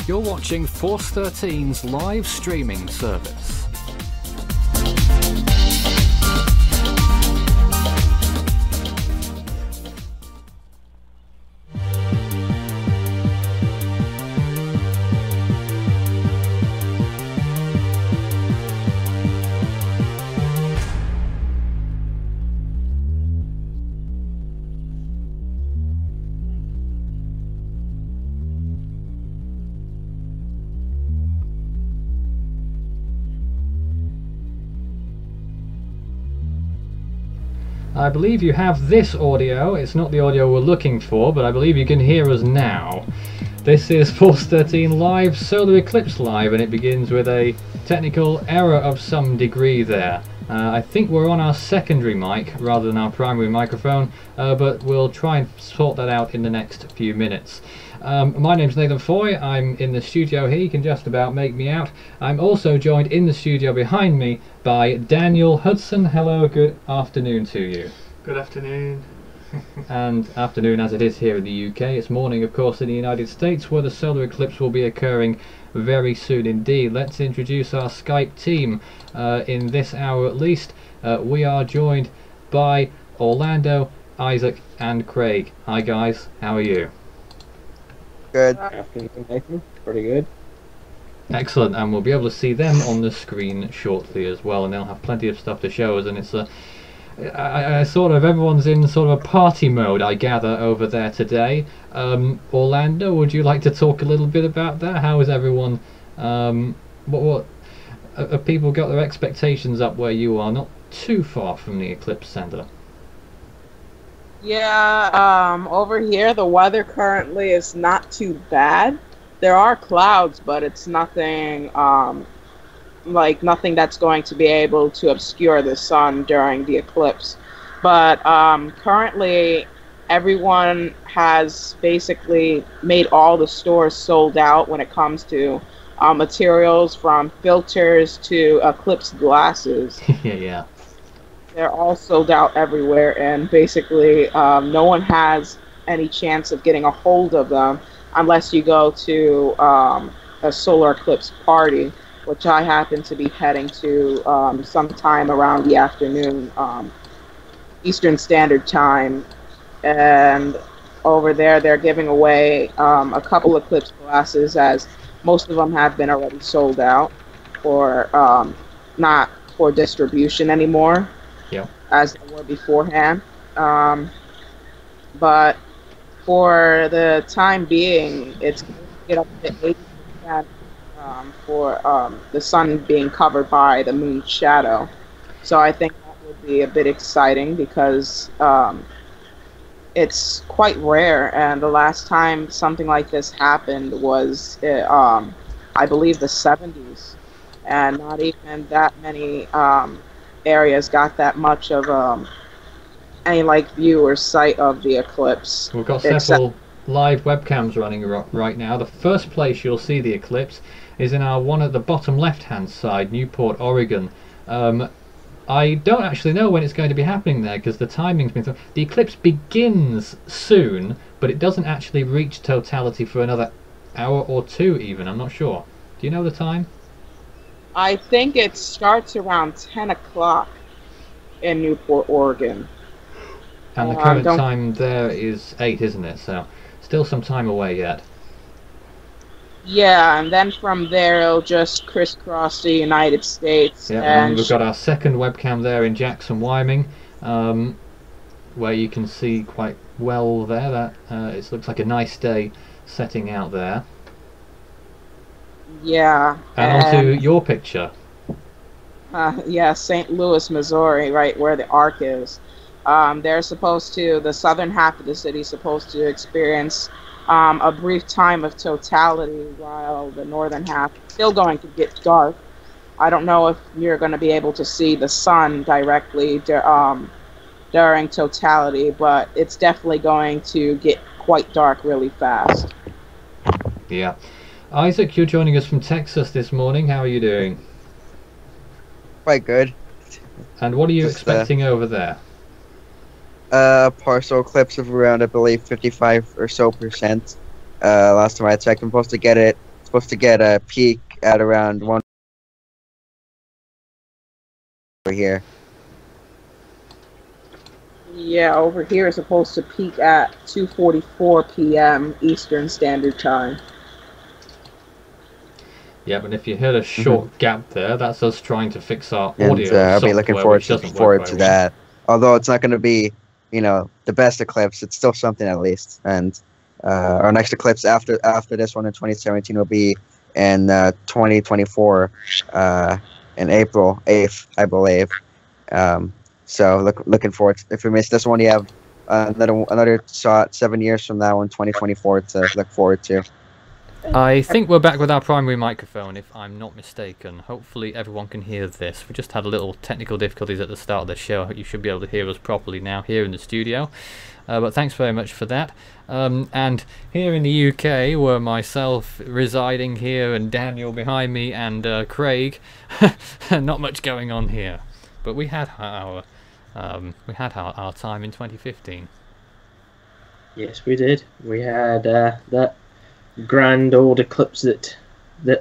You're watching Force 13's live streaming service. I believe you have this audio. It's not the audio we're looking for, but I believe you can hear us now. This is Force 13 Live, Solar Eclipse Live, and it begins with a technical error of some degree there. I think we're on our secondary mic rather than our primary microphone, but we'll try and sort that out in the next few minutes. My name's Nathan Foy. I'm in the studio here. You can just about make me out. I'm also joined in the studio behind me by Daniel Hudson. Hello, good afternoon to you. Good afternoon. And afternoon as it is here in the UK. It's morning, of course, in the United States, where the solar eclipse will be occurring very soon indeed. Let's introduce our Skype team in this hour at least. We are joined by Orlando, Isaac and Craig. Hi guys, how are you? Good. Afternoon, Nathan. Pretty good. Excellent, and we'll be able to see them on the screen shortly as well, and they'll have plenty of stuff to show us. And it's I sort of, everyone's in sort of a party mode, I gather, over there today. Orlando, would you like to talk a little bit about that? How is everyone? What have people got their expectations up where you are? Not too far from the Eclipse Center. Yeah, over here the weather currently is not too bad. There are clouds, but it's nothing like nothing that's going to be able to obscure the sun during the eclipse. But currently everyone has basically made all the stores sold out when it comes to materials, from filters to eclipse glasses. Yeah. They're all sold out everywhere, and basically no one has any chance of getting a hold of them unless you go to a solar eclipse party, which I happen to be heading to sometime around the afternoon, Eastern Standard Time. And over there they're giving away a couple eclipse glasses, as most of them have been already sold out, or not for distribution anymore. Yeah. As they were beforehand. But for the time being, it's going to get up to 80% for the sun being covered by the moon's shadow. So I think that would be a bit exciting, because it's quite rare, and the last time something like this happened was I believe the 70s, and not even that many areas got that much of any like view or sight of the eclipse. We've got several live webcams running right now. The first place you'll see the eclipse is in our one at the bottom left hand side, Newport, Oregon. I don't actually know when it's going to be happening there, because the timing's been the eclipse begins soon, but it doesn't actually reach totality for another hour or two even. I'm not sure. Do you know the time? I think it starts around 10 o'clock in Newport, Oregon. And the current time there is 8, isn't it? So still some time away yet. Yeah, and then from there it'll just crisscross the United States. Yeah, and we've got our second webcam there in Jackson, Wyoming, where you can see quite well there. That it looks like a nice day setting out there. Yeah. And onto your picture. Yeah, St. Louis, Missouri, right where the Ark is. They're supposed to, the southern half of the city is supposed to experience a brief time of totality, while the northern half is still going to get dark. I don't know if you're going to be able to see the sun directly during totality, but it's definitely going to get quite dark really fast. Yeah. Isaac, you're joining us from Texas this morning. How are you doing? Quite good. And what are you expecting over there? Partial eclipse of around, I believe, 55 or so %. Last time I checked, I'm supposed to get it supposed to get a peak at around 1 over here. Yeah, over here it's supposed to peak at 2:44 p.m. Eastern Standard Time. Yeah, but if you hit a short gap there, that's us trying to fix our And audio I'll be looking software, forward to that. Although it's not going to be, you know, the best Eclipse, it's still something at least. And our next Eclipse after this one in 2017 will be in 2024 in April 8th, I believe. So looking forward. If we miss this one, you have another shot 7 years from now in 2024 to look forward to. I think we're back with our primary microphone, if I'm not mistaken. Hopefully everyone can hear this. We just had a little technical difficulties at the start of the show. You should be able to hear us properly now here in the studio. But thanks very much for that. And here in the UK, where myself residing here and Daniel behind me and Craig, not much going on here. But we had our time in 2015. Yes, we did. We had that grand old eclipse that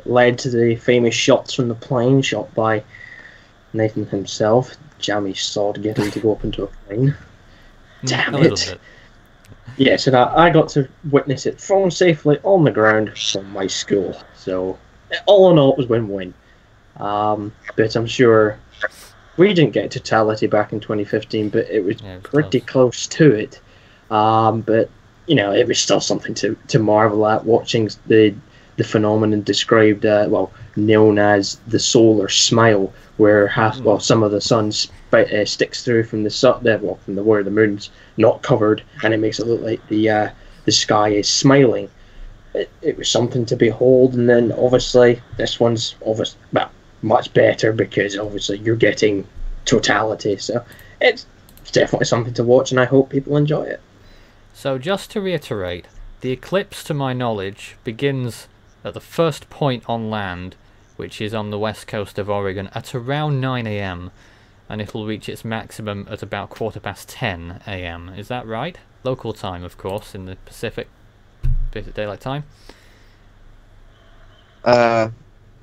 led to the famous shots from the plane, shot by Nathan himself. Jammy sod getting to go up into a plane. Damn a it! Little bit. Yes, and I got to witness it thrown safely on the ground from my school. So, all in all, it was win-win. But I'm sure we didn't get totality back in 2015, but it was pretty close to it. But you know, it was still something to marvel at, watching the phenomenon described, known as the solar smile, where some of the sun sticks through from the sun, from where the moon's not covered, and it makes it look like the sky is smiling. It was something to behold, and then obviously this one's much better because obviously you're getting totality. So it's definitely something to watch, and I hope people enjoy it. So just to reiterate, the eclipse, to my knowledge, begins at the first point on land, which is on the west coast of Oregon, at around 9 AM, and it'll reach its maximum at about 10:15 AM. Is that right? Local time, of course, in the Pacific Daylight Time. I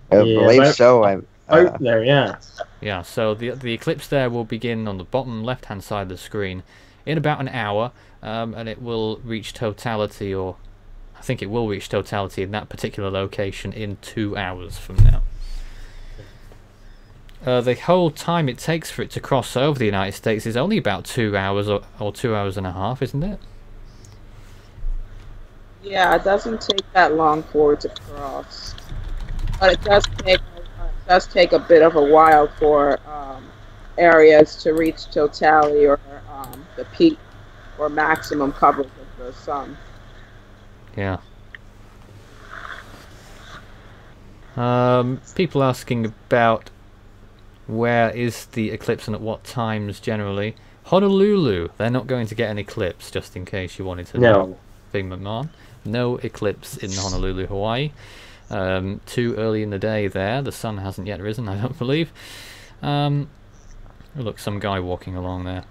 believe so. Out there, yeah. Yeah, so the eclipse there will begin on the bottom left-hand side of the screen in about an hour, and it will reach totality, or I think it will reach totality in that particular location in 2 hours from now. The whole time it takes for it to cross over the United States is only about 2 hours or 2 hours and a half, isn't it? Yeah, it doesn't take that long for it to cross, but it does take a bit of a while for areas to reach totality or the peak or maximum coverage of the sun. Yeah. People asking about where is the eclipse and at what times generally. Honolulu, they're not going to get an eclipse, just in case you wanted to know. Big McMahon. No eclipse in Honolulu, Hawaii. Too early in the day there. The sun hasn't yet risen, I don't believe. Oh, look, some guy walking along there.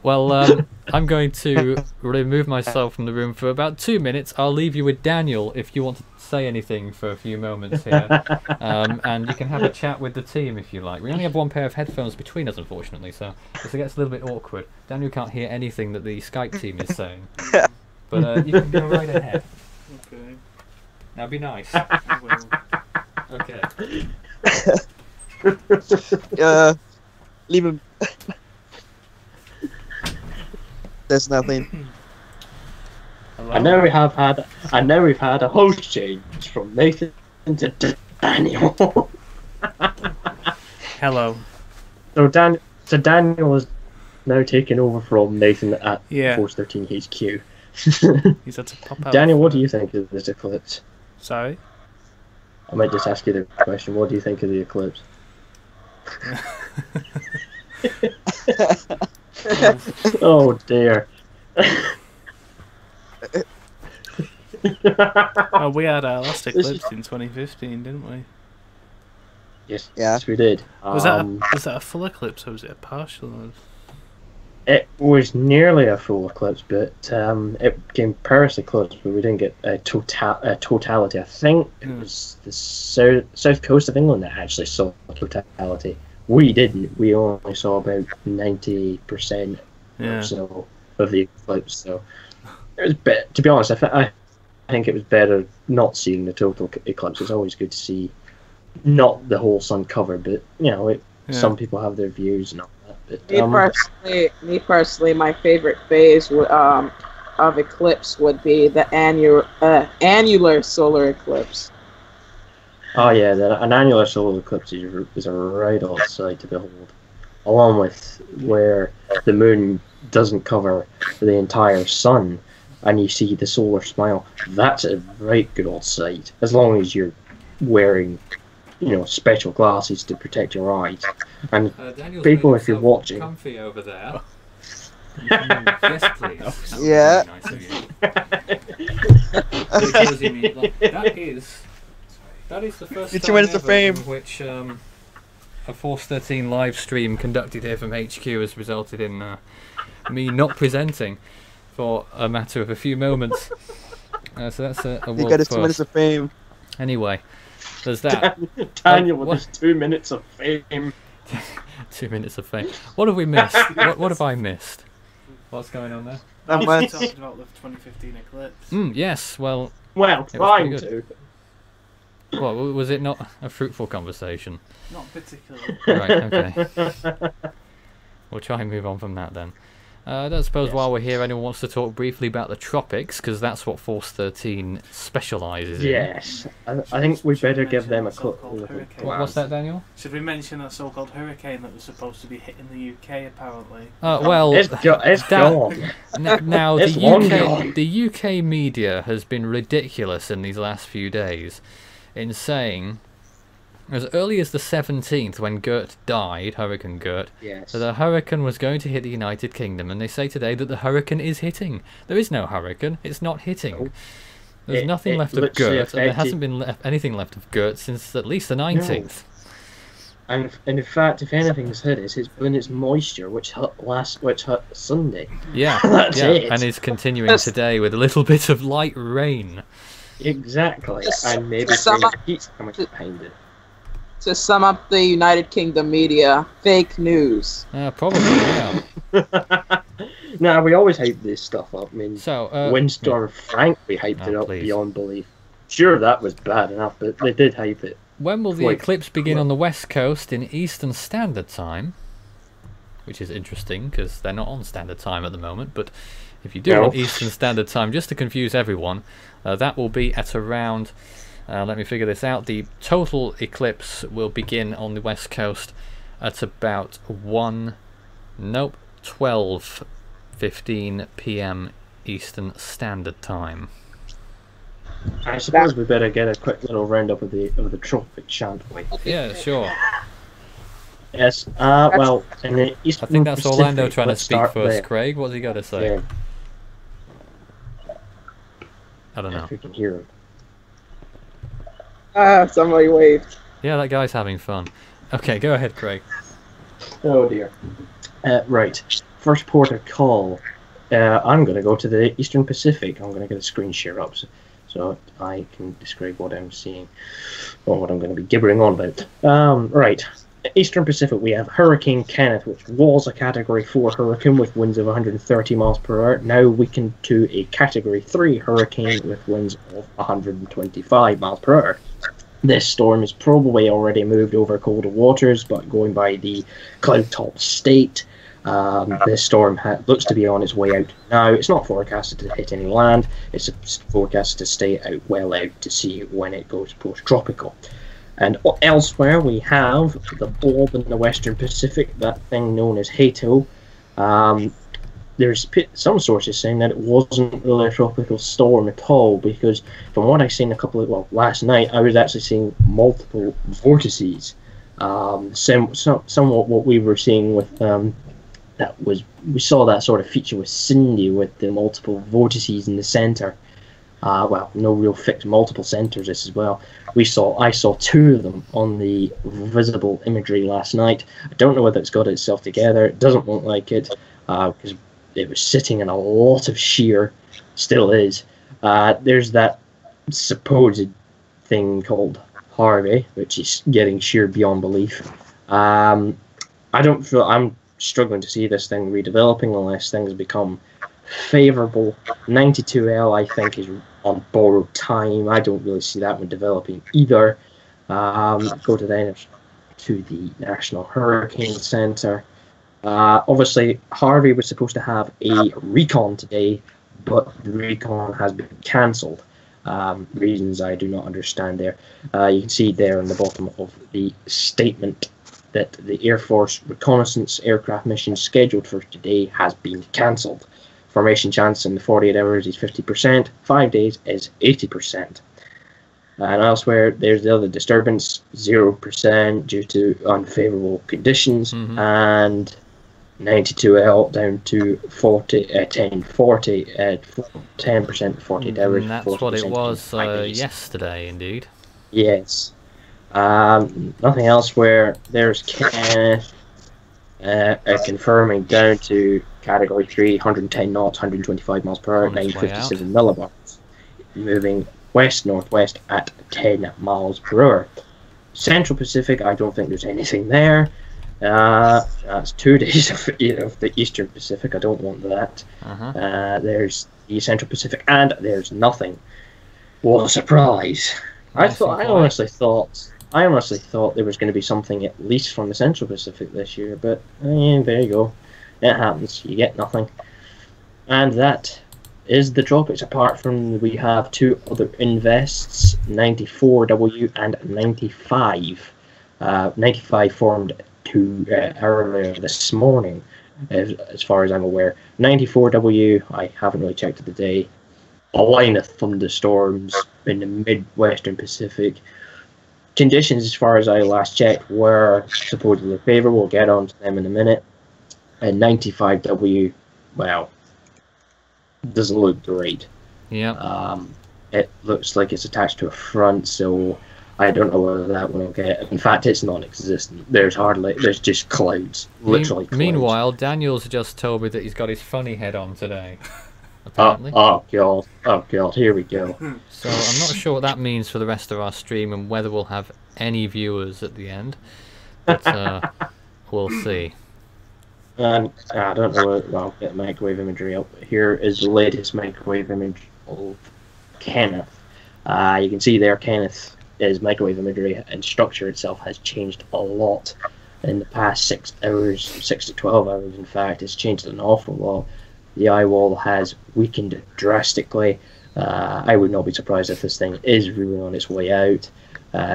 Well, I'm going to remove myself from the room for about 2 minutes. I'll leave you with Daniel if you want to say anything for a few moments here. And you can have a chat with the team if you like. We only have one pair of headphones between us, unfortunately, so it gets a little bit awkward. Daniel can't hear anything that the Skype team is saying. But you can go right ahead. Okay. Now be nice. Okay. Leave him. There's nothing. Hello? And now we've had a host change from Nathan to Daniel. Hello. So Daniel is now taking over from Nathan at Force 13 HQ. He's had to pop out. Daniel, what do you think of this eclipse? Sorry? I might just ask you the question. What do you think of the eclipse? Oh dear. Oh, we had our last eclipse in 2015, didn't we? Yes, we did. Was that a full eclipse or was it a partial? It was nearly a full eclipse, but it came perilously close, but we didn't get a totality. I think it was the south coast of England that actually saw a totality. We didn't. We only saw about 90% or so of the eclipse. So it was to be honest, I think it was better not seeing the total eclipse. It's always good to see not the whole sun covered, but some people have their views and all that. But, me personally, my favorite phase of eclipse would be the annular solar eclipse. Oh yeah, an annular solar eclipse is a right old sight to behold, along with where the moon doesn't cover the entire sun, and you see the solar smile. That's a right good old sight, as long as you're wearing special glasses to protect your eyes. And people, if you're watching, comfy over there. Yes, please. Yeah. That is the first Get 2 time minutes of ever fame. in which a Force 13 live stream conducted here from HQ has resulted in me not presenting for a matter of a few moments. So that's a world You got his first. 2 minutes of fame. Anyway, there's that. Daniel with his 2 minutes of fame. 2 minutes of fame. What have we missed? What have I missed? What's going on there? We much. talked about the 2015 eclipse. Yes, well, Well, pretty trying good. to. what, was it not a fruitful conversation? Not particularly. Right, okay. We'll try and move on from that then. I don't suppose while we're here anyone wants to talk briefly about the tropics, because that's what Force 13 specialises in. Yes, I think we better give them a quick. What's that, Daniel? Should we mention that so-called hurricane that was supposed to be hitting the UK, apparently? Well, It's gone. Now It's long the gone. UK media has been ridiculous in these last few days in saying, as early as the 17th, when Gert died, Hurricane Gert, Yes. that the hurricane was going to hit the United Kingdom, and they say today that the hurricane is hitting. There is no hurricane, it's not hitting. There's nothing left of literally Gert, and there affected- hasn't been anything left of Gert since at least the 19th. And in fact, if anything's hit us, it's been its moisture, which hit Sunday. Yeah, That's yeah, it. and is continuing today with a little bit of light rain. Exactly, Just- and maybe just sum up- heat's coming behind it. To sum up the United Kingdom media, fake news. Probably, yeah. Nah, we always hype this stuff up. I mean, So, Windstorm Frank, we hyped it up please. beyond belief. Sure, that was bad enough, but they did hype it. when will the Wait, eclipse begin on the West Coast in Eastern Standard Time? Which is interesting, because they're not on Standard Time at the moment, but if you do No. want Eastern Standard Time, just to confuse everyone, that will be at around... let me figure this out. The total eclipse will begin on the West Coast at about 12:15 p.m. Eastern Standard Time. I suppose we better get a quick little roundup of the tropic, shan't we? Yeah, sure. Yes. Well, in the I Eastern think that's Pacific, Orlando trying to let's speak start first. there. Craig, what's he got to say? Yeah, I don't know. if we can hear him. Somebody waved. Yeah, that guy's having fun. Okay, go ahead, Craig. Oh dear. Right. First port of call. I'm going to go to the Eastern Pacific. I'm going to get a screen share up so I can describe what I'm seeing or what I'm going to be gibbering on about. Right. Eastern Pacific, we have Hurricane Kenneth, which was a Category 4 hurricane with winds of 130 miles per hour, now weakened to a Category 3 hurricane with winds of 125 miles per hour. This storm is probably already moved over colder waters, but going by the cloud-top state, this storm looks to be on its way out now. It's not forecasted to hit any land, it's forecasted to stay out well out to sea when it goes post-tropical. And elsewhere we have the blob in the Western Pacific, that thing known as Hato. There's some sources saying that it wasn't really a tropical storm at all, because from what I've seen last night, I was actually seeing multiple vortices. Somewhat what we were seeing with we saw that sort of feature with Cindy with the multiple vortices in the center. No real fixed multiple centers as well. I saw two of them on the visible imagery last night. I don't know whether it's got itself together. It doesn't look like it. because it was sitting in a lot of shear, still is. There's that supposed thing called Harvey, which is getting sheer beyond belief. I'm struggling to see this thing redeveloping unless things become favourable. 92L, I think, is on borrowed time. I don't really see that one developing either. Go to the National Hurricane Centre. Obviously, Harvey was supposed to have a recon today, but the recon has been cancelled. Reasons I do not understand there. You can see there on the bottom of the statement that the Air Force reconnaissance aircraft mission scheduled for today has been cancelled. Formation chance in the 48 hours is 50%, 5 days is 80%. And elsewhere, there's the other disturbance, 0% due to unfavourable conditions, and 92L down to 10% 48 hours. That's what it was yesterday, indeed. Yes. Nothing else where there's Kenneth confirming down to Category 3, 110 knots, 125 miles per hour, 957 millibars, moving west-northwest at 10 miles per hour. Central Pacific, I don't think there's anything there. That's 2 days of the Eastern Pacific. I don't want that. There's the Central Pacific, and there's nothing. What a surprise! I honestly thought there was going to be something at least from the Central Pacific this year, but there you go. It happens. You get nothing. And that is the tropics. Apart from, we have two other invests, 94W and 95. 95 formed earlier this morning, as far as I'm aware. 94W, I haven't really checked the day. A line of thunderstorms in the mid-western Pacific. Conditions, as far as I last checked, were supposedly favourable. We'll get on to them in a minute. And 95W, well, doesn't look great. Yeah. It looks like it's attached to a front, so I don't know whether that one will get. In fact, it's non-existent. There's just clouds, literally clouds. Meanwhile, Daniel's just told me that he's got his funny head on today. Apparently. Oh god, here we go. So I'm not sure what that means for the rest of our stream and whether we'll have any viewers at the end, but we'll see. I don't know. I'll get microwave imagery up. Here is the latest microwave image of Kenneth. You can see there Kenneth is microwave imagery, and structure itself has changed a lot in the past 6 hours, 6 to 12 hours in fact. It's changed an awful lot. The eye wall has weakened drastically. I would not be surprised if this thing is really on its way out.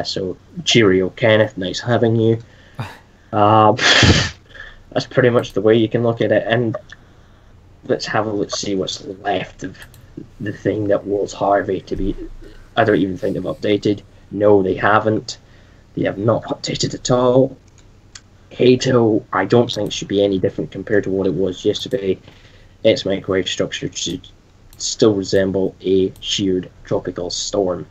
So cheerio Kenneth, nice having you. That's pretty much the way you can look at it. And let's see what's left of the thing that was Harvey to be. I don't even think they've updated. No, they haven't. They have not updated at all. Hato, I don't think should be any different compared to what it was yesterday. Its microwave structure should still resemble a sheared tropical storm.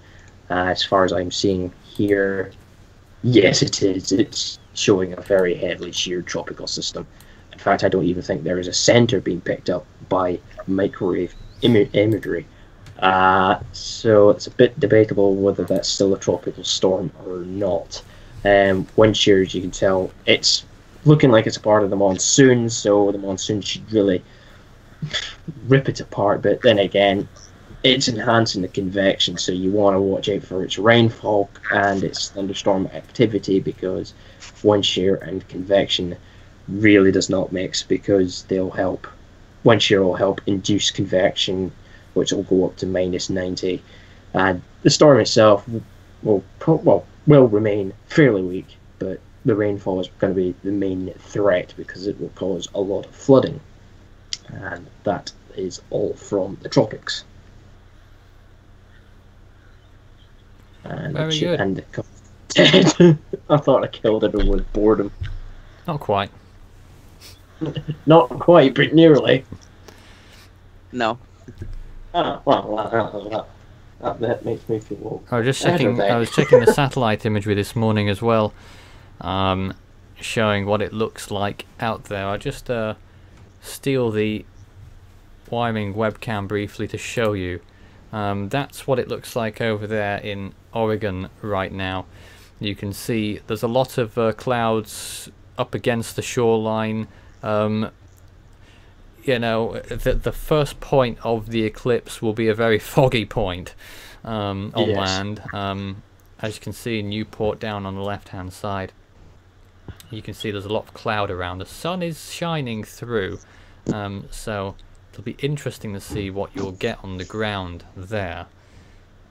As far as I'm seeing here, yes it is. It's showing a very heavily sheared tropical system. In fact, I don't even think there is a center being picked up by microwave imagery. So it's a bit debatable whether that's still a tropical storm or not. Wind shears, you can tell, it's looking like it's a part of the monsoon, so the monsoon should really rip it apart, but then again, it's enhancing the convection, so you want to watch out for its rainfall and its thunderstorm activity, because wind shear and convection really does not mix, because they'll help. Wind shear will help induce convection, which will go up to -90, and the storm itself will remain fairly weak, but the rainfall is going to be the main threat because it will cause a lot of flooding. And that is all from the tropics. And very good. And dead. I thought I killed everyone with boredom. Not quite. Not quite, but nearly. No. Well, that makes me feel. I was checking the satellite imagery this morning as well, showing what it looks like out there. I just steal the Wyoming webcam briefly to show you. That's what it looks like over there in Oregon right now. You can see there's a lot of clouds up against the shoreline. You know, the first point of the eclipse will be a very foggy point on land. As you can see in Newport down on the left hand side, you can see there's a lot of cloud around. The sun is shining through, so it'll be interesting to see what you'll get on the ground there.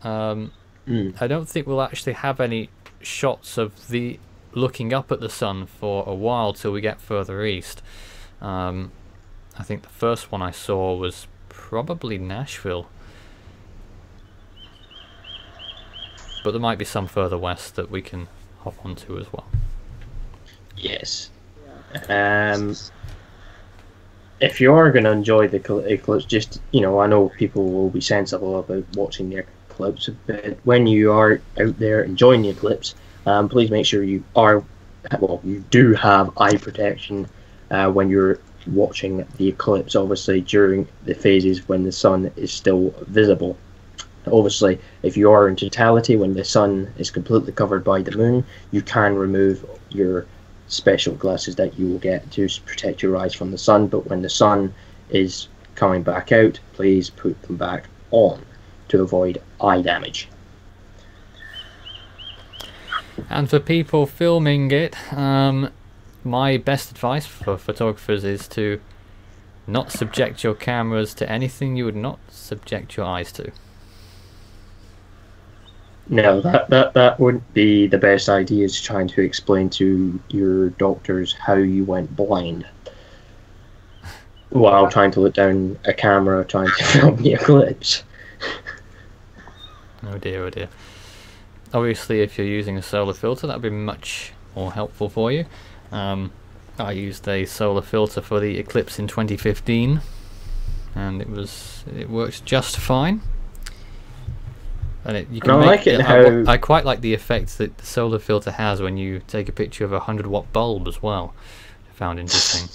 I don't think we'll actually have any shots of the looking up at the sun for a while till we get further east. I think the first one I saw was probably Nashville, but there might be some further west that we can hop onto as well. Yes. If you are going to enjoy the eclipse, just, you know, I know people will be sensible about watching the eclipse, but when you are out there enjoying the eclipse, please make sure you do have eye protection when you're watching the eclipse, obviously during the phases when the sun is still visible. Obviously, if you are in totality, when the sun is completely covered by the moon, you can remove your special glasses that you will get to protect your eyes from the sun, but when the sun is coming back out, please put them back on to avoid eye damage. And for people filming it, my best advice for photographers is to not subject your cameras to anything you would not subject your eyes to. No, that wouldn't be the best idea, is trying to explain to your doctors how you went blind while trying to look down a camera trying to film the eclipse. Oh dear, oh dear. Obviously, if you're using a solar filter, that would be much more helpful for you. I used a solar filter for the eclipse in 2015, and it works just fine. And you can I quite like the effect that the solar filter has when you take a picture of a 100-watt bulb as well. I found interesting.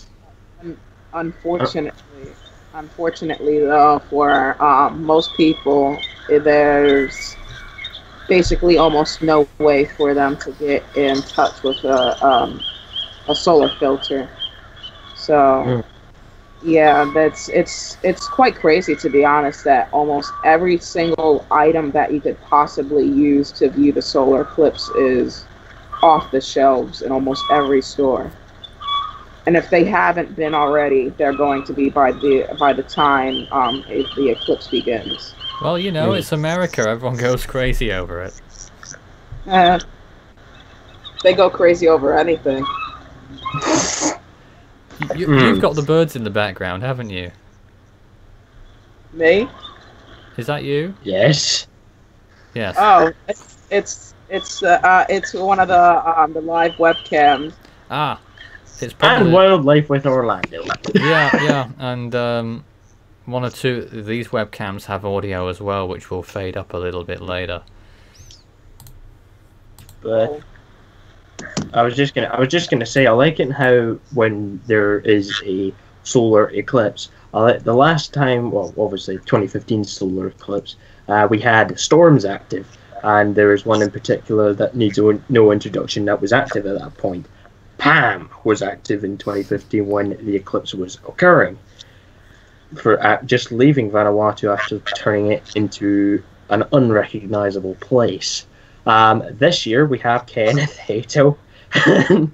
Unfortunately though, for most people, there's basically almost no way for them to get in touch with a solar filter. So yeah, it's quite crazy, to be honest, that almost every single item that you could possibly use to view the solar eclipse is off the shelves in almost every store. And if they haven't been already, they're going to be by the time the eclipse begins. Well, you know, it's America. Everyone goes crazy over it. They go crazy over anything. You've got the birds in the background, haven't you? Me? Is that you? Yes. Yes. Oh, it's one of the live webcams. Ah, it's probably And Wildlife with Orlando. yeah, and one or two of these webcams have audio as well, which will fade up a little bit later. But I was just gonna say, I like it how when there is a solar eclipse, the last time, well, obviously 2015 solar eclipse, we had storms active, and there is one in particular that needs no introduction that was active at that point. Pam was active in 2015 when the eclipse was occurring, for just leaving Vanuatu after turning it into an unrecognizable place. This year we have Kenneth, Hato, and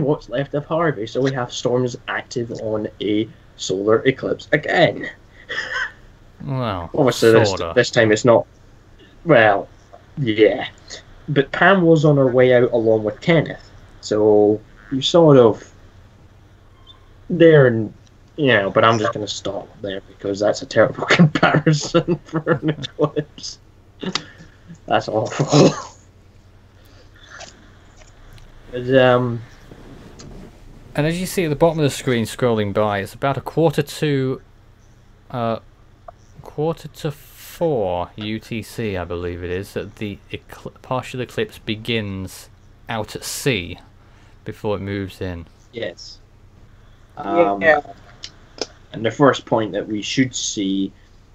what's left of Harvey, so we have storms active on a solar eclipse again. Well, obviously this time it's not. Well, yeah, but Pam was on her way out along with Kenneth, so you sort of there, and you know. But I'm just going to stop there because that's a terrible comparison for an eclipse. That's awful. But, and as you see at the bottom of the screen scrolling by, it's about 3:45 UTC, I believe it is, that the partial eclipse begins out at sea before it moves in. yes. Yeah. And the first point that we should see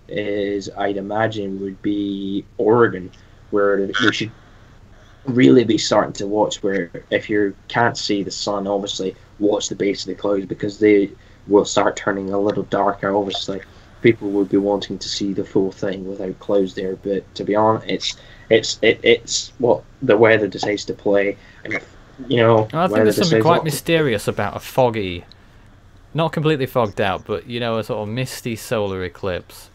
is, I'd imagine, would be Oregon, where we should really be starting to watch, where if you can't see the sun, obviously watch the base of the clouds, because they will start turning a little darker. Obviously people would be wanting to see the full thing without clouds there, but to be honest, it's what the weather decides to play. And if, you know, I think there's something quite mysterious about a foggy, not completely fogged out, but you know, a sort of misty solar eclipse.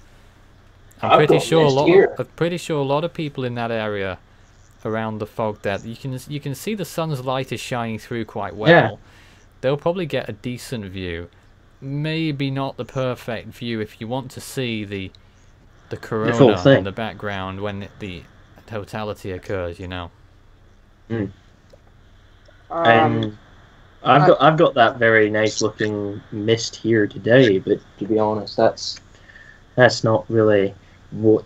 I'm pretty sure a lot of people in that area around the fog that you can see the sun's light is shining through quite well. Yeah. They'll probably get a decent view. Maybe not the perfect view if you want to see the corona in the background when the totality occurs, you know. Mm. And I've got that very nice looking mist here today, but to be honest, that's not really what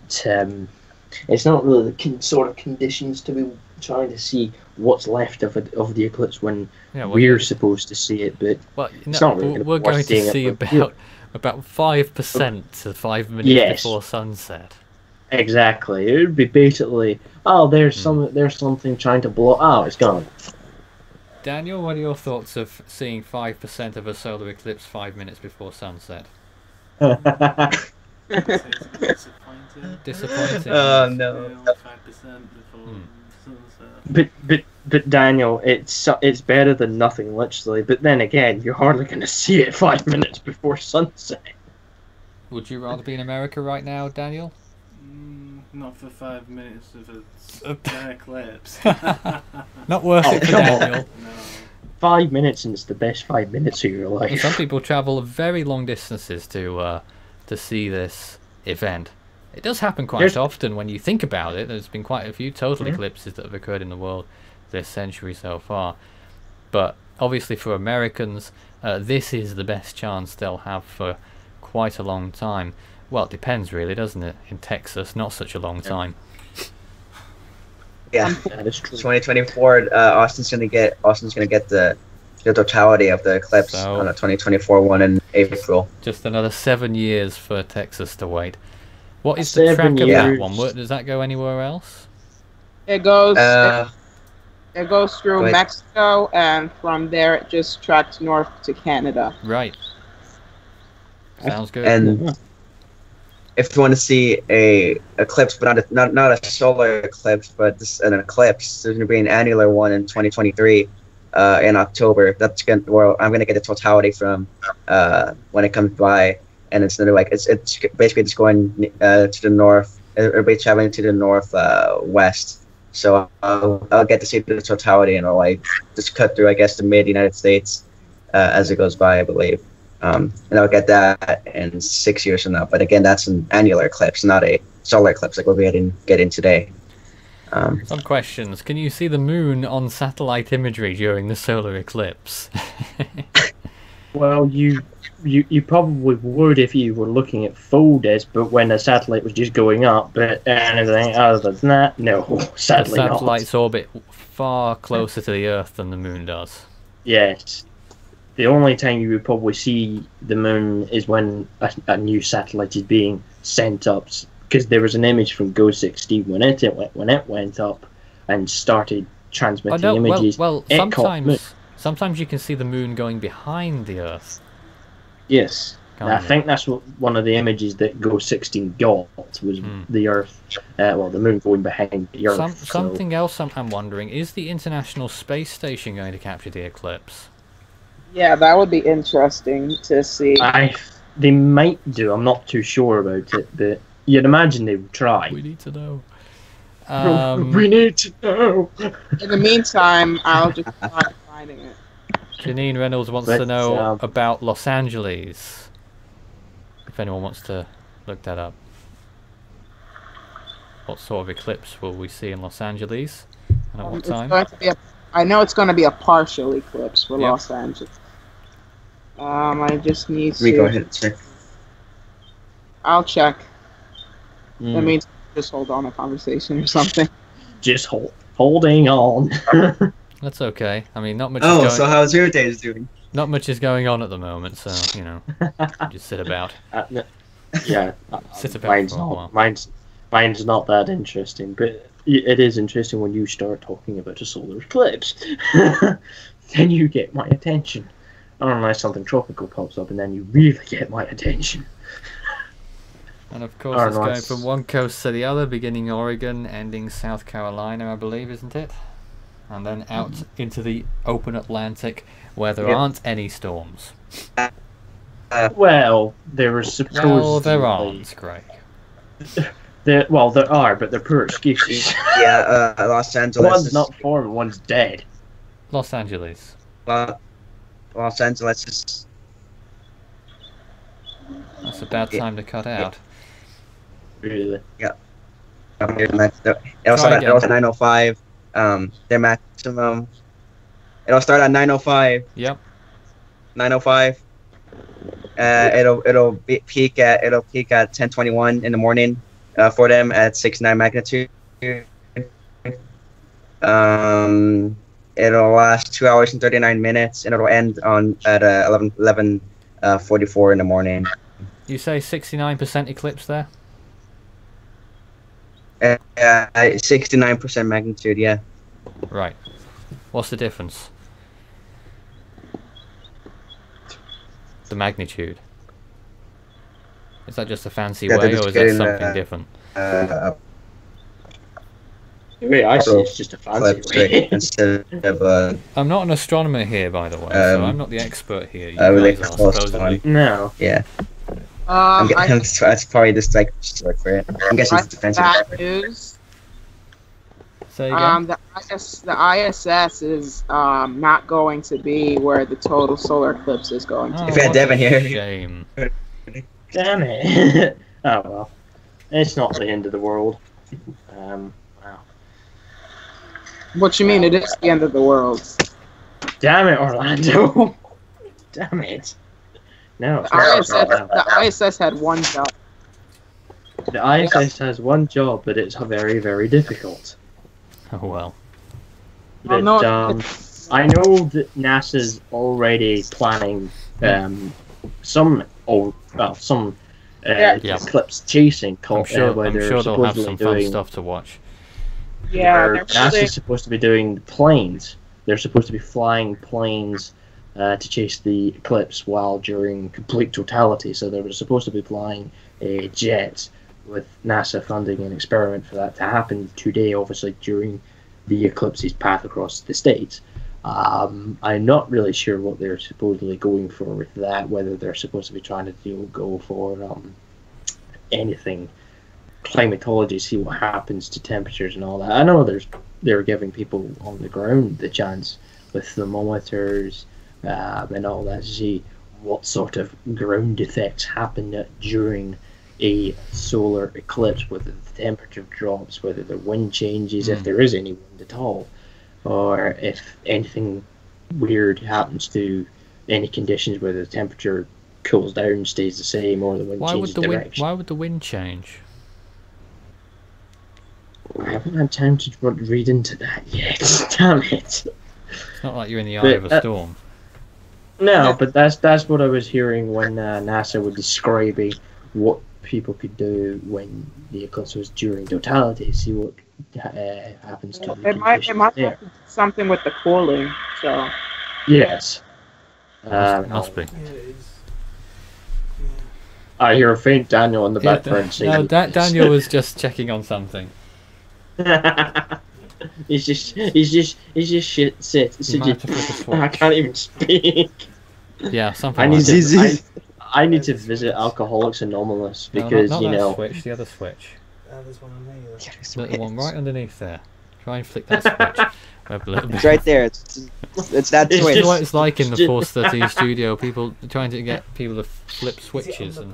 it's not really the sort of conditions to be trying to see what's left of the eclipse when we're supposed to see it. But it's not really we're going to see about 5% to 5 minutes before sunset. Exactly. It would be basically, there's something trying to blow. Oh, it's gone. Daniel, what are your thoughts of seeing 5% of a solar eclipse 5 minutes before sunset? Disappointing. Oh no. 5% before sunset. But Daniel, it's better than nothing, literally. But then again, you're hardly going to see it 5 minutes before sunset. Would you rather be in America right now, Daniel? Not for 5 minutes of an eclipse. Not worth it for Daniel. No. 5 minutes, and it's the best 5 minutes of your life. Some people travel very long distances to see this event. It does happen quite often when you think about it. There's been quite a few total eclipses that have occurred in the world this century so far. But obviously for Americans, this is the best chance they'll have for quite a long time. Well, it depends really, doesn't it? In Texas, not such a long time. Yeah, that is true. 2024. Austin's gonna get the totality of the eclipse on the 2024 one in April. Just another 7 years for Texas to wait. What is the track of that one? Does that go anywhere else? It goes through Mexico, and from there it just tracks north to Canada. Right. Sounds good. And if you want to see a eclipse, but not a solar eclipse, but an eclipse, there's going to be an annular one in 2023 in October. That's where I'm going to get the totality from when it comes by, and it's it's basically just going to the north. It'll be traveling to the northwest. So I'll get to see the totality, and I'll just cut through, I guess, the mid United States as it goes by, I believe. And I'll get that in 6 years from now. But again, that's an annular eclipse, not a solar eclipse like we'll be getting today. Some questions. Can you see the moon on satellite imagery during the solar eclipse? Well, you probably would if you were looking at full disk, but when the satellite was just going up. But anything other than that, no, sadly not. The satellites orbit far closer to the Earth than the moon does. Yes. The only time you would probably see the moon is when a new satellite is being sent up, because there was an image from GO-16 when it went up and started transmitting images. Well, sometimes you can see the moon going behind the Earth. Yes, I think that's what one of the images that GO-16 got was the Earth. The moon going behind the Earth. Something else I'm wondering: is the International Space Station going to capture the eclipse? Yeah, that would be interesting to see. They might do. I'm not too sure about it, but you'd imagine they would try. We need to know. We need to know. In the meantime, I'll just try finding it. Janine Reynolds wants to know about Los Angeles. If anyone wants to look that up. What sort of eclipse will we see in Los Angeles? And at what time? I know it's going to be a partial eclipse for Los Angeles. I just need to... Go ahead and check. I'll check. That means just hold on a conversation or something. Just holding on. That's okay. I mean, not much. So how's your days doing? Not much is going on at the moment, so you know, just sit about. Yeah, Sit about mine's for a not. while. Mine's not that interesting, but it is interesting when you start talking about a solar eclipse. Then you get my attention. Unless something tropical pops up, and then you really get my attention. And of course, it's going from one coast to the other, beginning Oregon, ending South Carolina, I believe, isn't it? And then out into the open Atlantic, where there aren't any storms. Well, there are supposedly... Well, there aren't, Greg. There are, but they're poor excuses. Yeah, Los Angeles. One's not formed, one's dead. Los Angeles. Los Angeles is... That's a bad time to cut out. Really? Yeah. It was at 9:05. Their maximum. It'll start at 9:05. Yep. 9:05. It'll peak at 10:21 in the morning. For them at 6.9 magnitude. It'll last 2 hours and 39 minutes, and it'll end at 11:44 in the morning. You say 69% eclipse there? 69% magnitude, yeah. Right. What's the difference? The magnitude. Is that just a fancy way, or is that something different? The way I see it's just a fancy way. Instead of I'm not an astronomer here, by the way, so I'm not the expert here. You really guys are, close supposedly. one. No. Yeah. That's probably just like short for it. I'm guessing it's defensive. Bad news. Say again? The ISS is not going to be where the total solar eclipse is going to. Oh, If you had what Devin a here. Shame. Damn it. Oh well. It's not the end of the world. Wow. What you mean? It is the end of the world. Damn it, Orlando. Damn it. No, it's not. The ISS had one job. The ISS has one job, but it's very, very difficult. Oh well. But, no, I know that NASA's already planning some eclipse chasing. I'm sure where they're they'll have supposedly some fun doing. stuff to watch. Yeah, NASA's supposed to be doing the planes. They're supposed to be flying planes to chase the eclipse while during complete totality. So they were supposed to be flying a jet with NASA funding an experiment for that to happen today, obviously during the eclipse's path across the states. I'm not really sure what they're supposedly going for with that, whether they're supposed to be trying to go for anything climatology, see what happens to temperatures and all that. I know they're giving people on the ground the chance with thermometers and all that to see what sort of ground effects happen during a solar eclipse, whether the temperature drops, whether the wind changes, if there is any wind at all, or if anything weird happens to any conditions, whether the temperature cools down, stays the same, or the wind changes direction. Why would the wind change? I haven't had time to read into that yet. Damn it! It's not like you're in the eye of a storm. No, but that's what I was hearing when NASA was describing what people could do when the eclipse was during totality. See what happens to the conditions It might there. have something with the cooling. So Yes. Must be. Yeah, it is. I hear a faint Daniel in the background saying. No, Daniel was just checking on something. He's just shit. You might have to flip a switch. I can't even speak. Yeah, something I like need that. to. I need to visit Alcoholics Anonymous because not you that know. switch, the other switch. There's one on here. The one right underneath there. Try and flick that switch. It's right there. It's that It's switch. You know what it's like in the just- Force 13 studio, people trying to get people to flip switches and...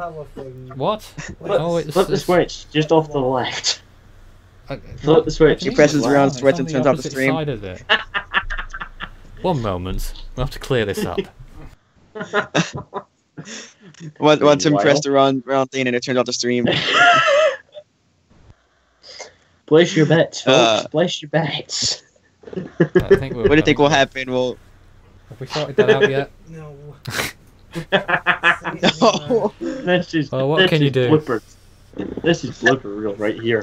What? Flip the switch just off the left. I- Flip the switch. He presses Wow, around it's switch on and the turns off the opposite stream. side of it. One moment. We'll have to clear this up. Once him Meanwhile. pressed the wrong thing and it turned off the stream. Place your bets, folks. Uh, Place your bets. I think What do you think will happen? Have we sorted that out yet? No. No. This is. Well, what this can you is do? Blooper. This is blooper reel right here.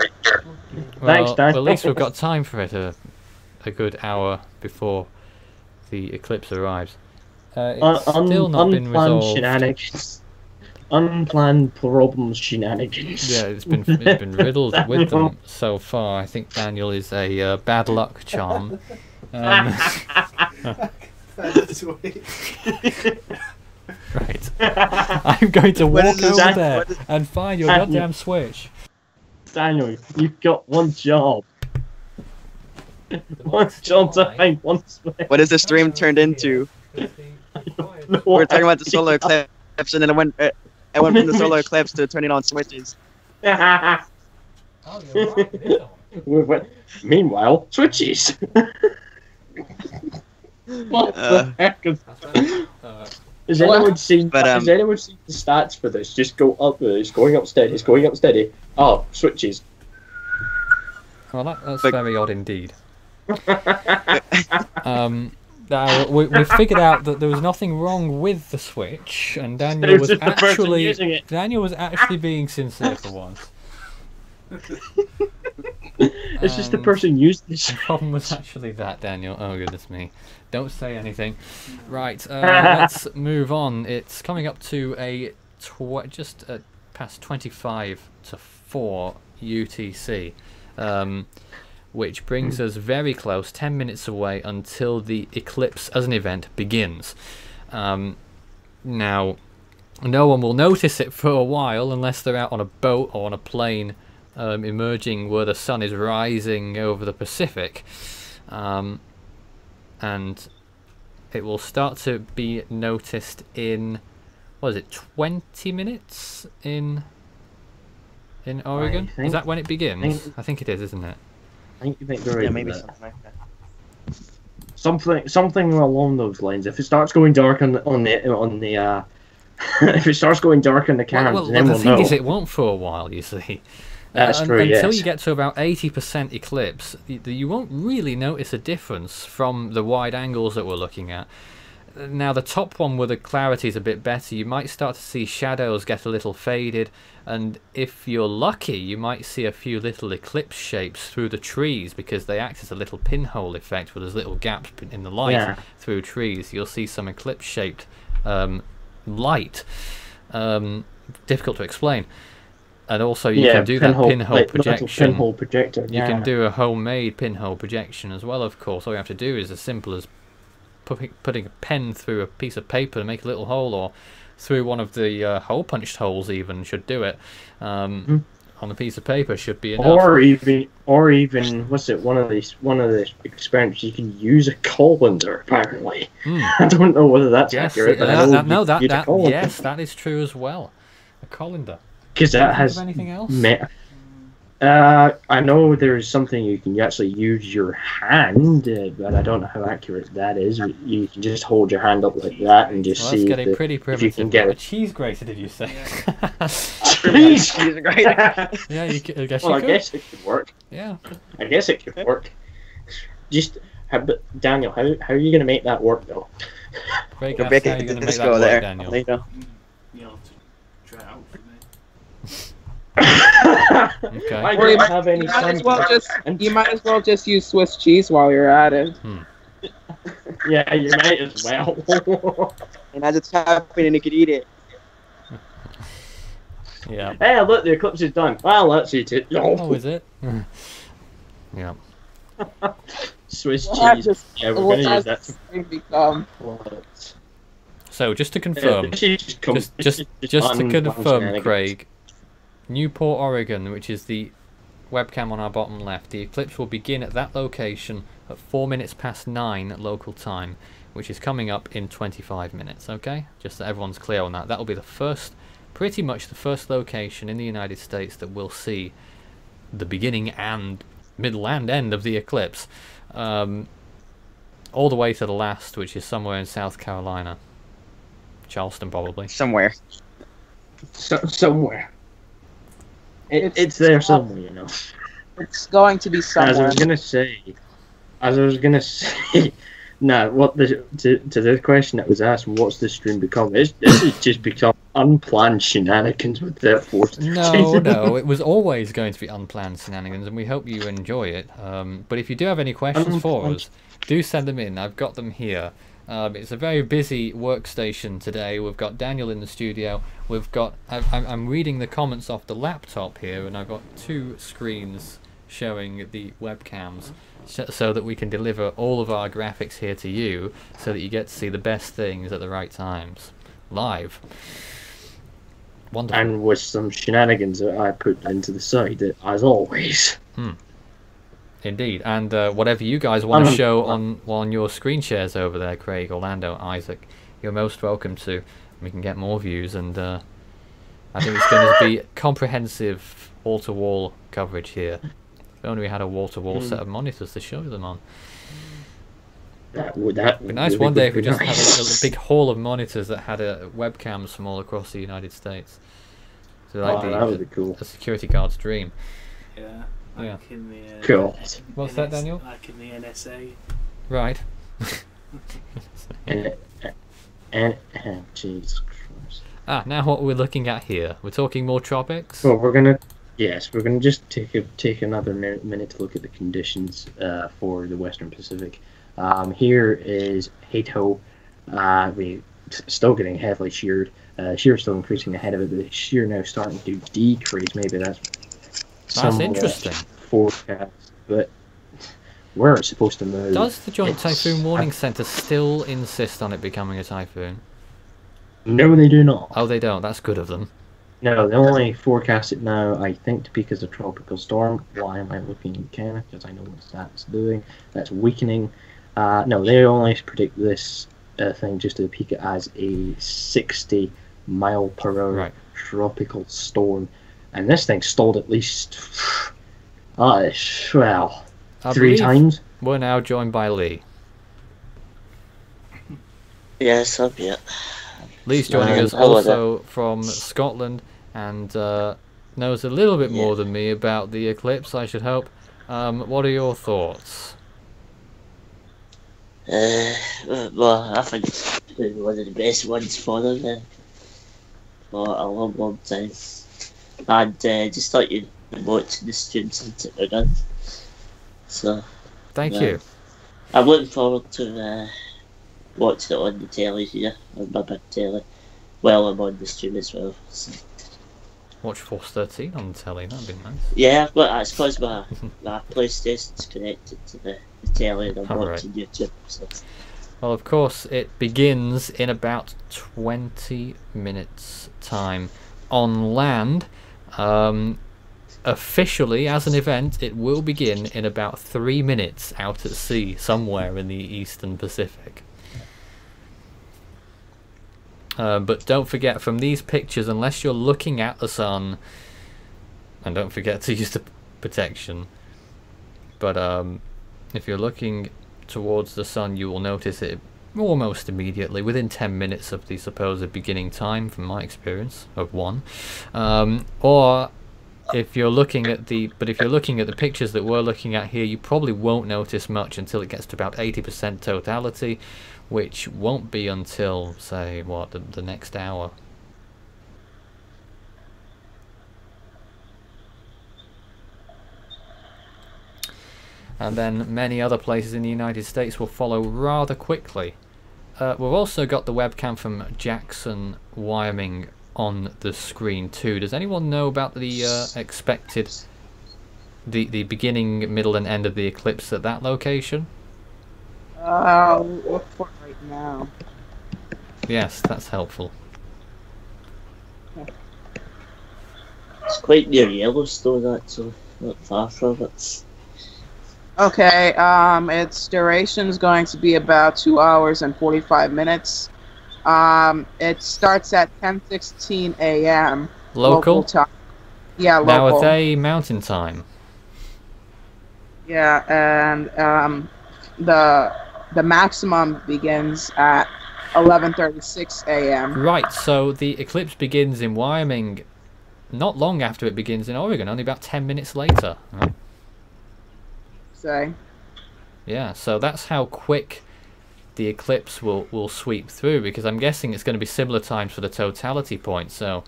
Well, Thanks, Dan. at least we've got time for it a good hour before the eclipse arrives. It's still not been unplanned resolved. shenanigans. Unplanned problems shenanigans. Yeah, it's been riddled with them so far. I think Daniel is a bad luck charm. Right. I'm going to What walk is this, over Dan? there What is- and find your Daniel. goddamn switch. Daniel, you've got one job. One job to find one switch. What is the stream turned into? We're talking about the solar eclipse, and then it went from the solar eclipse to turning on switches. Meanwhile, switches. What the heck is Has anyone seen? But, Has anyone seen the stats for this? Just go up. It's going up steady. It's going up steady. Oh, switches. Well, that's But- very odd indeed. Now, we figured out that there was nothing wrong with the switch, and Daniel It was was just the person actually using it. being sincere for once. It's just the And person using this. The problem was actually that, Daniel. Oh goodness me! Don't say anything. Right, let's move on. It's coming up to just past 25 to 4 UTC. Which brings us very close, 10 minutes away until the eclipse as an event begins. Now, no one will notice it for a while unless they're out on a boat or on a plane emerging where the sun is rising over the Pacific. And it will start to be noticed in, what is it, 20 minutes in Oregon? think- Is that when it begins? I think it is, isn't it? I think there is. Yeah, maybe that. something like that. Something along those lines. If it starts going dark on the if it starts going dark on the cams, Well, then the we'll thing know. is, it won't for a while, you see. That's true, Until yes. you get to about 80% eclipse, you won't really notice a difference from the wide angles that we're looking at. Now, the top one where the clarity is a bit better, you might start to see shadows get a little faded, and if you're lucky, you might see a few little eclipse shapes through the trees because they act as a little pinhole effect where there's little gaps in the light Yeah. through trees. You'll see some eclipse-shaped light. Difficult to explain. And also, you can do that pinhole like the little projection. pinhole projector. You can do a homemade pinhole projection as well, of course. All you have to do is as simple as putting a pen through a piece of paper to make a little hole, or through one of the hole punched holes even should do it. On a piece of paper should be enough. Or even what's it? One of the experiments you can use a colander. Apparently, I don't know whether that's accurate, but I know yes, that is true as well. A colander. because that Think has of anything else? I know there's something you can actually use your hand, but I don't know how accurate that is. You can just hold your hand up like that and just Well, see that's getting if, pretty if primitive. you can get A it. cheese grater, did you say? Please. Yeah, I guess Well, you I could. guess it could work. Yeah. I guess it could work. Just, Daniel, how are you going to make that work though? Craig You're asked how making you're going to make disco that there. work, Daniel. There you go. You'll have to try it out for me. Okay. I Or you don't have any you might as well just use Swiss cheese while you're at it. Yeah, you might as well. And as it's happening, you could eat it. Yeah. Hey, look, the eclipse is done. Well, let's eat it. Oh, is it? Yeah. Swiss Well, cheese. just- Yeah, we're what going to use does that. this thing become? So just to confirm, just to confirm, Craig, Newport, Oregon, which is the webcam on our bottom left, the eclipse will begin at that location at 4 minutes past 9 local time, which is coming up in 25 minutes. Okay, just so everyone's clear on that. That will be the first, pretty much the first location in the United States that will see the beginning and middle and end of the eclipse, all the way to the last, which is somewhere in South Carolina, Charleston probably. Somewhere. Somewhere. It's there somewhere, you know. It's going to be As I somewhere. was gonna say, No, what to the question that was asked, what's the stream become? This has just become unplanned shenanigans with their force. No, it was always going to be unplanned shenanigans, and we hope you enjoy it. But if you do have any questions for us, do send them in. I've got them here. It's a very busy workstation today. We've got Daniel in the studio. We've got. I'm reading the comments off the laptop here, and I've got 2 screens showing the webcams, so that we can deliver all of our graphics here to you, so that you get to see the best things at the right times, live. Wonderful. And with some shenanigans that I put into the site, as always. Indeed, and whatever you guys want to show on your screen shares over there, Craig, Orlando, Isaac, you're most welcome to. We can get more views, and I think it's going to be comprehensive wall-to-wall coverage here. If only we had a wall-to-wall set of monitors to show them on. That would be nice one day if we just had nice. a big hall of monitors that had webcams from all across the United States. So like that would be cool. A security guard's dream. Yeah. Like in the, cool. What's that, Daniel? Like in the NSA. Right. and Jesus Christ. Now what we're looking at here, we're talking more tropics. Well, we're gonna just take another minute to look at the conditions for the Western Pacific. Here is Hato. We still getting heavily sheared. Shear still increasing ahead of it, but the shear now starting to decrease. Maybe that's interesting forecast, but where it's supposed to move. Does the Joint Typhoon Warning Center still insist on it becoming a typhoon? No, they do not. Oh, they don't. That's good of them. No, they only forecast it now, I think, to peak as a tropical storm. Why am I looking in Canada? Because I know what that's doing. That's weakening. No, they only predict this thing just to peak it as a 60 mile per hour tropical storm. And this thing stalled at least, well, 3 times. We're now joined by Lee. Yes, I'm here. Lee's joining us also from Scotland, and knows a little bit more than me about the eclipse, I should hope. What are your thoughts? Well, I think it's been one of the best ones for them for a long, long time. And just thought you'd watch the stream since it began. So, thank you. I'm looking forward to watching it on the telly here, on my big telly. Well, I'm on the stream as well. So. Watch Force 13 on the telly, that'd be nice. Yeah, but it's because my PlayStation's connected to the telly and I'm watching YouTube. So. Well, of course, it begins in about 20 minutes' time on land. Officially, as an event, it will begin in about 3 minutes out at sea, somewhere in the Eastern Pacific. But don't forget, from these pictures, unless you're looking at the sun, and don't forget to use the protection, but if you're looking towards the sun, you will notice it almost immediately, within 10 minutes of the supposed beginning time, from my experience of 1. Or if you're looking at the pictures that we're looking at here, you probably won't notice much until it gets to about 80% totality, which won't be until, say, what, the next hour. And then many other places in the United States will follow rather quickly. We've also got the webcam from Jackson, Wyoming on the screen too. Does anyone know about the expected, the beginning, middle and end of the eclipse at that location? I'll look for it right now. Yes, that's helpful. It's quite near Yellowstone, actually, not far from it. Okay, its duration is going to be about 2 hours and 45 minutes. It starts at 10:16 a.m. Local time. Yeah, local. Now, are they mountain time? Yeah, and the maximum begins at 11:36 a.m. Right, so the eclipse begins in Wyoming not long after it begins in Oregon, only about 10 minutes later. Right? Say. Yeah, so that's how quick the eclipse will sweep through, because I'm guessing it's going to be similar times for the totality point. So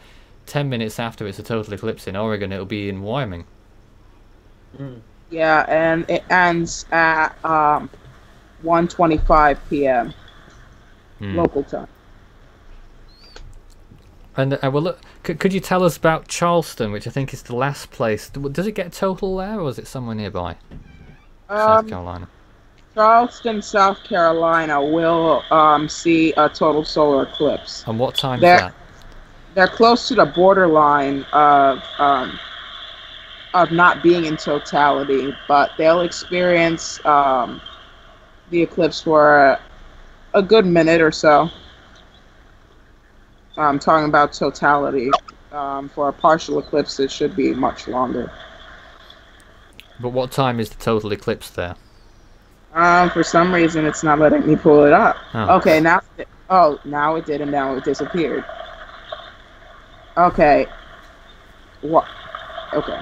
10 minutes after it's a total eclipse in Oregon, it'll be in Wyoming. Yeah, and it ends at 1:25 p.m. local time. And well, look, could you tell us about Charleston, which I think is the last place? Does it get total there, or is it somewhere nearby? South Carolina. Charleston, South Carolina will see a total solar eclipse. And what time is that? They're close to the borderline of not being in totality, but they'll experience the eclipse for a good minute or so. I'm talking about totality. For a partial eclipse, it should be much longer. But what time is the total eclipse there? For some reason, it's not letting me pull it up. Oh. Okay, now it did, and now it disappeared. Okay. What? Okay.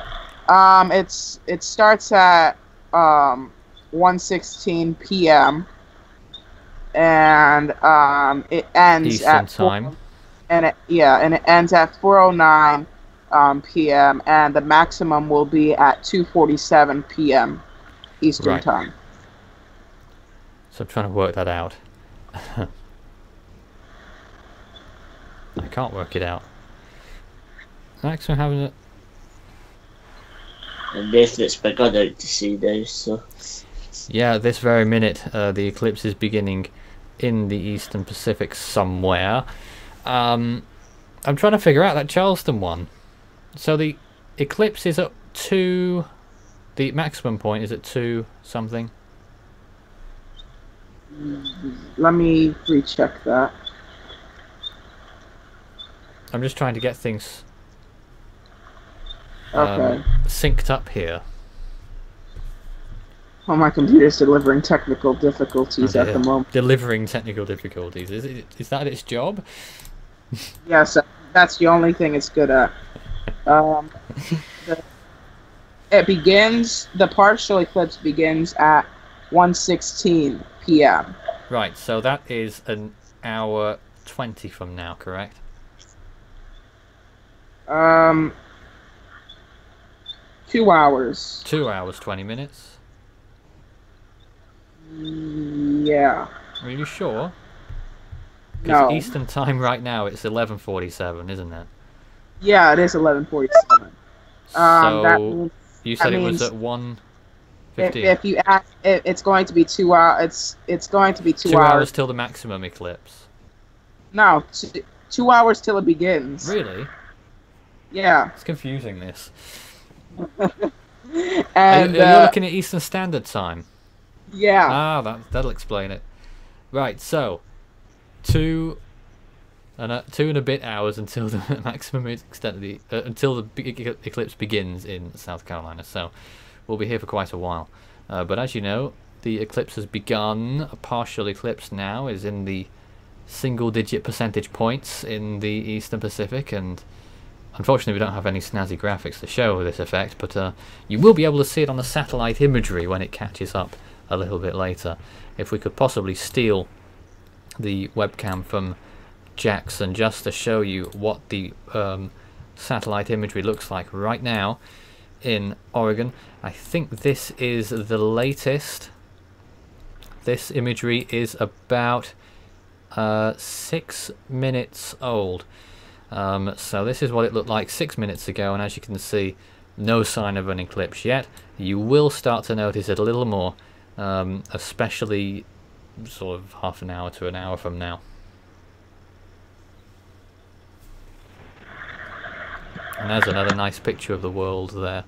It starts at 1:16 p.m. and it ends Eastern at time. And it ends at 4:09 p.m. and the maximum will be at 2:47 p.m. Eastern time. So I'm trying to work that out. I can't work it out. Maximum having it. And basically it's begun out to sea now, so... Yeah, this very minute, the eclipse is beginning in the Eastern Pacific somewhere. I'm trying to figure out that Charleston one. So the eclipse is at 2... The maximum point is at 2 something. Let me recheck that. I'm just trying to get things Okay. synced up here. Oh, my computer's delivering technical difficulties at the moment. Delivering technical difficulties. Is that its job? Yes, that's the only thing it's good at. The partial eclipse begins at 1:16 p.m. Right, so that is an hour 20 from now, correct? 2 hours. 2 hours, 20 minutes? Yeah. Are you sure? Because No. Eastern time right now, it's 11:47, isn't it? Yeah, it is 11:47. That means, you said it was means at 1:15. if you ask, it's going to be 2 hours. It's going to be 2 2 hours. hours till the maximum eclipse. No, 2 hours till it begins. Really? Yeah. It's confusing, this. And you're looking at Eastern Standard Time. yeah. Ah, that'll explain it. Right, so 2 and a bit hours until the maximum extent of the until the eclipse begins in South Carolina. So we'll be here for quite a while. But as you know, the eclipse has begun. A partial eclipse now is in the single-digit percentage points in the Eastern Pacific, and unfortunately we don't have any snazzy graphics to show this effect, but you will be able to see it on the satellite imagery when it catches up a little bit later. If we could possibly steal the webcam from Jackson just to show you what the satellite imagery looks like right now in Oregon. I think this is the latest. This imagery is about 6 minutes old. So this is what it looked like 6 minutes ago, and as you can see, no sign of an eclipse yet. You will start to notice it a little more, especially sort of half an hour to an hour from now. And there's another nice picture of the world there.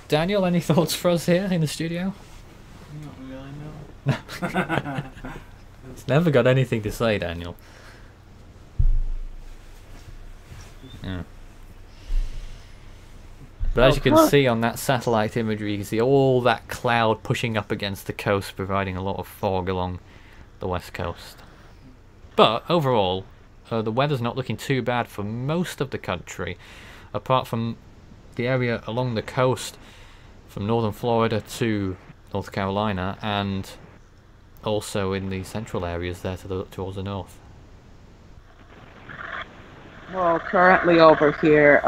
Daniel, any thoughts for us here in the studio? Not really, no. It's never got anything to say, Daniel. Yeah. But as you can see on that satellite imagery, you can see all that cloud pushing up against the coast, providing a lot of fog along the west coast. But overall, the weather's not looking too bad for most of the country, apart from the area along the coast from northern Florida to North Carolina, and also in the central areas there towards the north. Well, currently over here,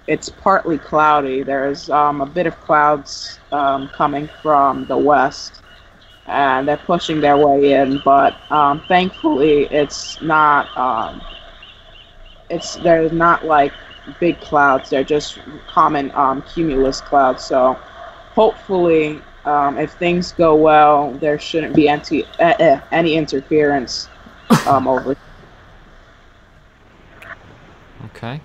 it's partly cloudy. There's a bit of clouds coming from the west, and they're pushing their way in. But thankfully, it's not. They're not like big clouds. They're just common cumulus clouds. So hopefully, if things go well, there shouldn't be any interference over. Okay.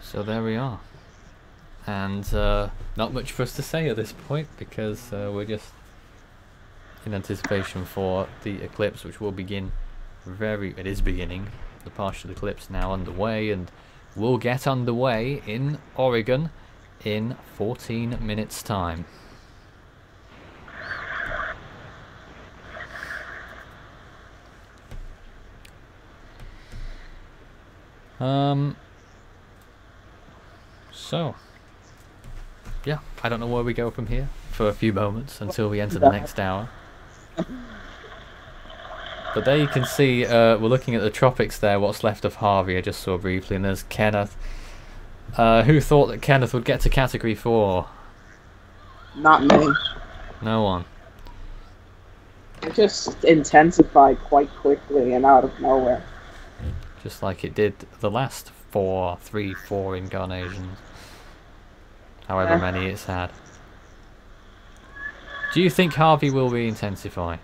So there we are. And not much for us to say at this point, because we're just in anticipation for the eclipse, which will begin it is beginning. The partial eclipse now underway, and will get underway in Oregon in 14 minutes time. So yeah, I don't know where we go from here for a few moments until we enter the next hour. But there you can see, we're looking at the tropics there, what's left of Harvey, I just saw briefly, and there's Kenneth. Who thought that Kenneth would get to Category 4? Not me. No one. It just intensified quite quickly and out of nowhere. Just like it did the last 4 incarnations. However many it's had. Do you think Harvey will re-intensify?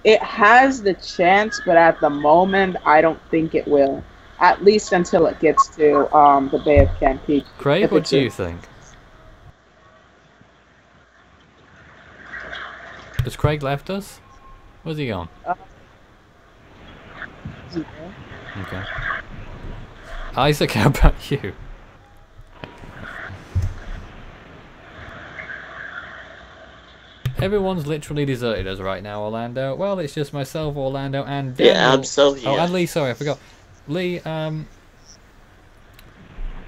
It has the chance, but at the moment, I don't think it will. At least until it gets to the Bay of Campeche. Craig, what do you think? Has Craig left us? Where's he gone? Okay. Isaac, how about you? Everyone's literally deserted us right now, Orlando. Well, it's just myself, Orlando, and Daniel. Yeah, I'm so here. Oh, and Lee, sorry, I forgot. Lee, I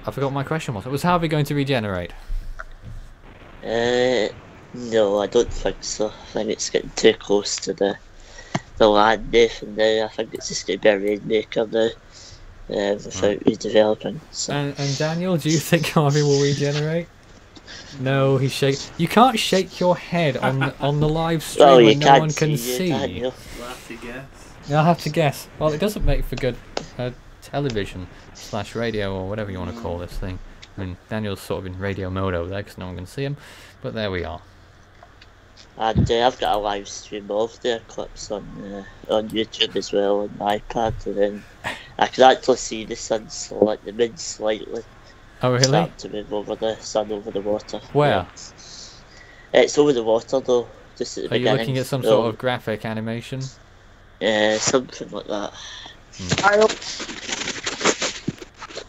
forgot what my question was. Was Harvey going to regenerate? No, I don't think so. I think it's getting too close to the land, Nathan, now. I think it's just going to be a rainmaker now, without redeveloping. So. And Daniel, do you think Harvey will regenerate? No, he's shake. You can't shake your head on the live stream when no one can see. We'll have to guess. I'll have to guess. Well, it doesn't make for good television / radio or whatever you want to call this thing. I mean, Daniel's sort of in radio mode over there because no one can see him. But there we are. And I've got a live stream of the eclipse on YouTube as well on my iPad, and then I can actually see the sun like the moon slightly. Oh really? Start to move over the sun over the water. Where? It's over the water though. Just at the beginning. Are you looking at some sort of graphic animation? Something like that.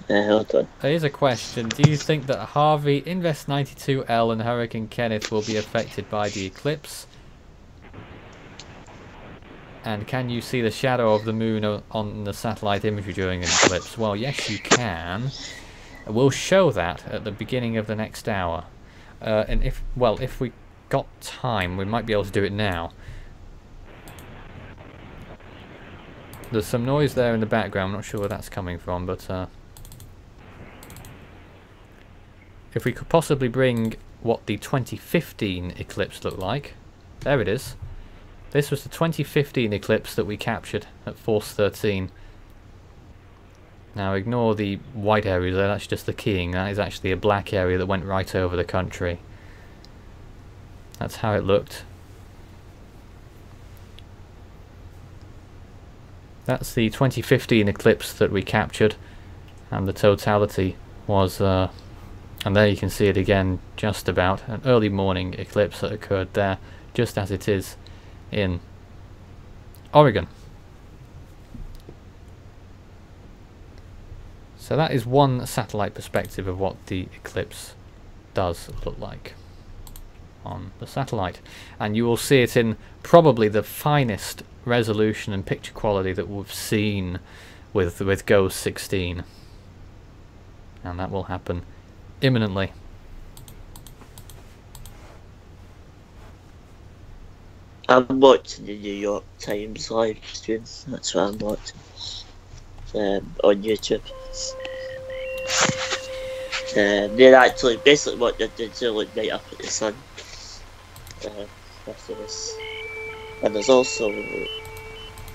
Hold on. Here's a question. Do you think that Harvey, Invest 92L and Hurricane Kenneth will be affected by the eclipse? And can you see the shadow of the moon on the satellite imagery during an eclipse? Well, yes you can. We'll show that at the beginning of the next hour. And if we got time, we might be able to do it now. There's some noise there in the background, I'm not sure where that's coming from, but if we could possibly bring what the 2015 eclipse looked like. There it is. This was the 2015 eclipse that we captured at Force 13. Now ignore the white area there, that's just the keying. That is actually a black area that went right over the country. That's how it looked. That's the 2015 eclipse that we captured, and the totality was, and there you can see it again, just about an early morning eclipse that occurred there, just as it is in Oregon. So that is one satellite perspective of what the eclipse does look like on the satellite, and you will see it in probably the finest resolution and picture quality that we've seen with GOES 16. and that will happen imminently. I'm watching the New York Times live stream. That's what I'm watching on YouTube. They're actually basically what they're doing. They look right up at the sun. After this, and there's also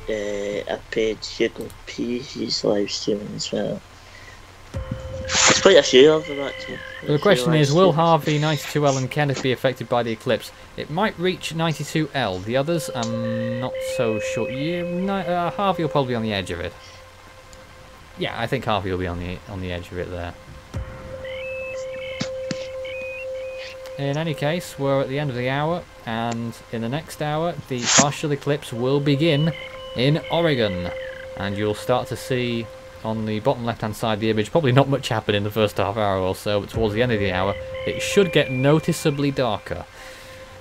a page, Hugo P. He's live streaming as well. There's quite a few of them actually. The question is, will Harvey, 92L and Kenneth be affected by the eclipse? It might reach 92L. The others, I'm not so sure. Harvey will probably be on the edge of it. Yeah, I think Harvey will be on the edge of it there. In any case, we're at the end of the hour, and in the next hour, the partial eclipse will begin in Oregon. And you'll start to see on the bottom left-hand side of the image, probably not much happened in the first half hour or so, but towards the end of the hour, it should get noticeably darker.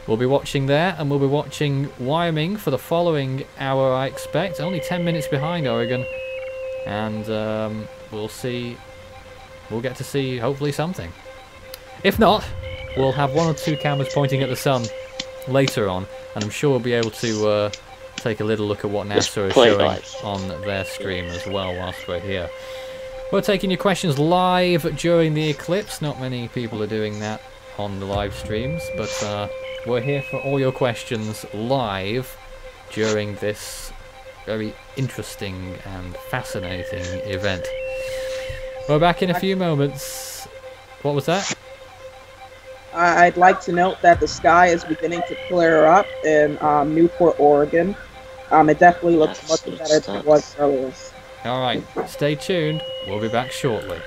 We'll be watching there, and we'll be watching Wyoming for the following hour, I expect. Only 10 minutes behind Oregon. And we'll get to see, hopefully, something. If not, we'll have one or two cameras pointing at the sun later on, and I'm sure we'll be able to take a little look at what NASA is showing on their stream as well whilst we're here. We're taking your questions live during the eclipse. Not many people are doing that on the live streams, but we're here for all your questions live during this very interesting and fascinating event. We're back in a few moments. What was that? I'd like to note that the sky is beginning to clear up in Newport, Oregon. It definitely looks much better than it was earlier. Alright, stay tuned. We'll be back shortly.